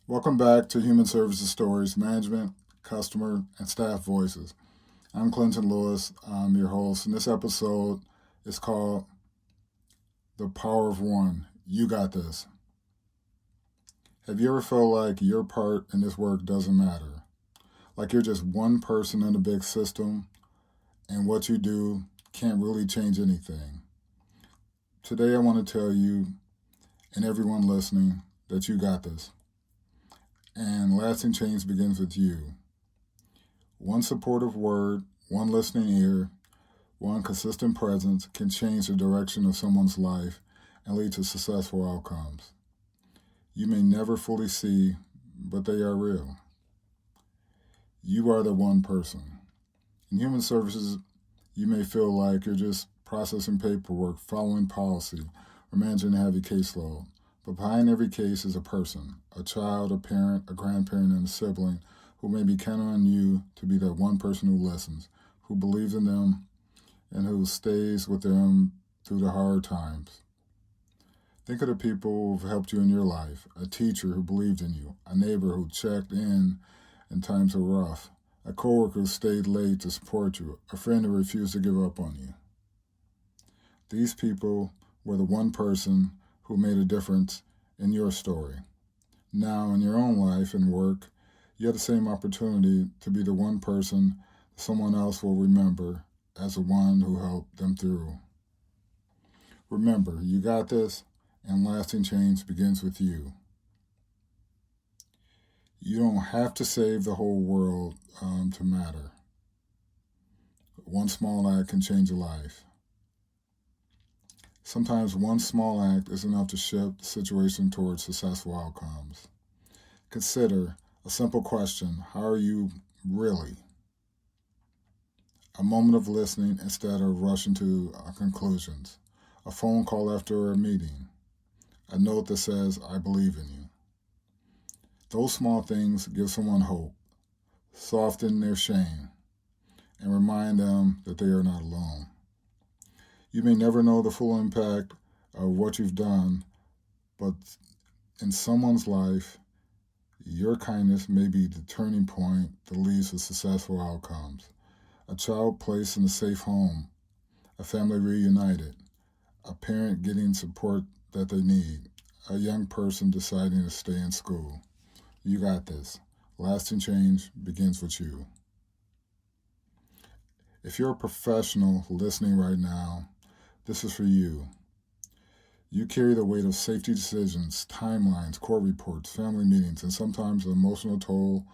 Welcome back to Human Services Stories Management, Customer, and Staff Voices. I'm Clinton Lewis. I'm your host, and this episode is called The Power of One. You got this. Have you ever felt like your part in this work doesn't matter? Like you're just one person in a big system, and what you do can't really change anything? Today, I want to tell you and everyone listening that you got this. And lasting change begins with you. One supportive word, one listening ear, one consistent presence can change the direction of someone's life and lead to successful outcomes. You may never fully see, but they are real. You are the one person. In human services, you may feel like you're just processing paperwork, following policy, or managing a heavy caseload. But behind every case is a person, a child, a parent, a grandparent, and a sibling who may be counting on you to be that one person who listens, who believes in them, and who stays with them through the hard times. Think of the people who've helped you in your life, a teacher who believed in you, a neighbor who checked in times were rough, a coworker who stayed late to support you, a friend who refused to give up on you. These people were the one person who made a difference in your story. Now, in your own life and work, you have the same opportunity to be the one person someone else will remember as the one who helped them through. Remember, you got this, and lasting change begins with you. You don't have to save the whole world to matter. One small act can change a life. Sometimes one small act is enough to shift the situation towards successful outcomes. Consider a simple question: how are you really? A moment of listening instead of rushing to conclusions. A phone call after a meeting. A note that says, I believe in you. Those small things give someone hope, soften their shame, and remind them that they are not alone. You may never know the full impact of what you've done, but in someone's life, your kindness may be the turning point that leads to successful outcomes. A child placed in a safe home, a family reunited, a parent getting support that they need, a young person deciding to stay in school. You got this. Lasting change begins with you. If you're a professional listening right now, this is for you. You carry the weight of safety decisions, timelines, court reports, family meetings, and sometimes the emotional toll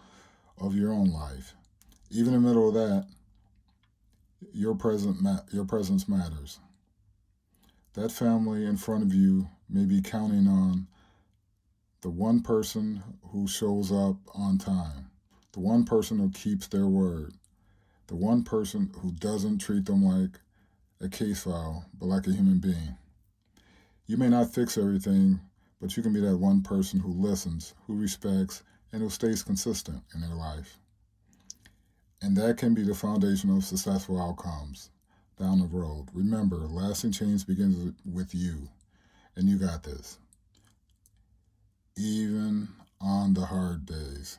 of your own life. Even in the middle of that, your presence matters. That family in front of you may be counting on the one person who shows up on time, the one person who keeps their word, the one person who doesn't treat them like a case file, but like a human being. You may not fix everything, but you can be that one person who listens, who respects, and who stays consistent in their life. And that can be the foundation of successful outcomes down the road. Remember, lasting change begins with you, and you got this. Even on the hard days.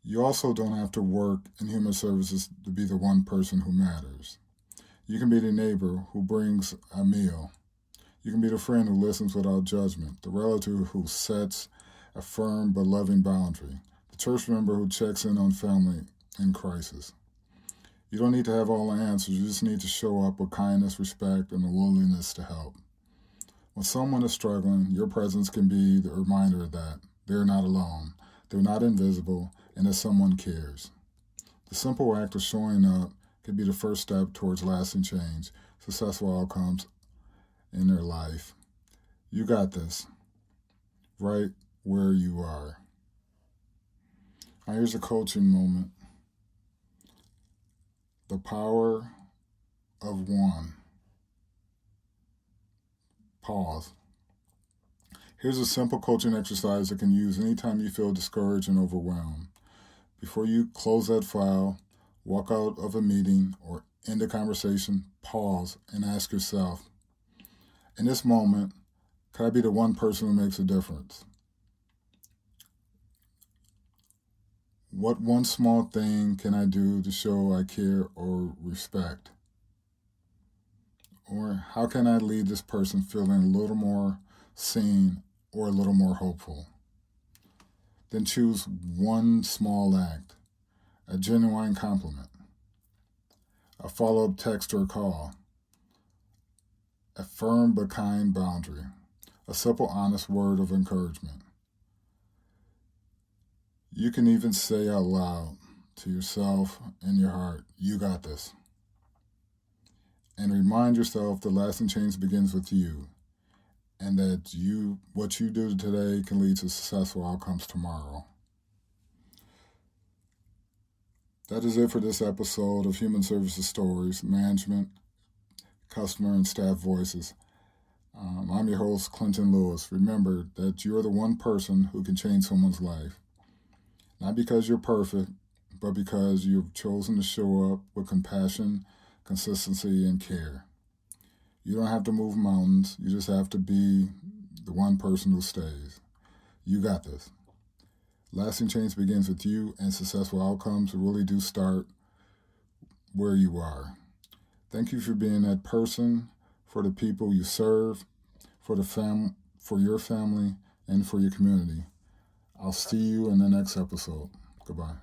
You also don't have to work in human services to be the one person who matters. You can be the neighbor who brings a meal. You can be the friend who listens without judgment, the relative who sets a firm but loving boundary, the church member who checks in on family in crisis. You don't need to have all the answers. You just need to show up with kindness, respect, and a willingness to help. When someone is struggling, your presence can be the reminder that they're not alone, they're not invisible, and that someone cares. The simple act of showing up can be the first step towards lasting change, successful outcomes in their life. You got this, right where you are. Now here's a coaching moment. The power of one. Pause. Here's a simple coaching exercise that can use anytime you feel discouraged and overwhelmed. Before you close that file, walk out of a meeting, or end a conversation, pause and ask yourself, in this moment, could I be the one person who makes a difference? What one small thing can I do to show I care or respect? Or how can I leave this person feeling a little more seen or a little more hopeful? Then choose one small act, a genuine compliment, a follow up text or call, a firm but kind boundary, a simple, honest word of encouragement. You can even say out loud to yourself in your heart, "You got this." And remind yourself the lasting change begins with you, and that what you do today can lead to successful outcomes tomorrow. That is it for this episode of Human Services Stories, Management, Customer, and Staff Voices. I'm your host, Clinton Lewis. Remember that you're the one person who can change someone's life. Not because you're perfect, but because you've chosen to show up with compassion, consistency, and care. You don't have to move mountains. You just have to be the one person who stays. You got this. Lasting change begins with you, and successful outcomes really do start where you are. Thank you for being that person for the people you serve, for your family, and for your community. I'll see you in the next episode. Goodbye.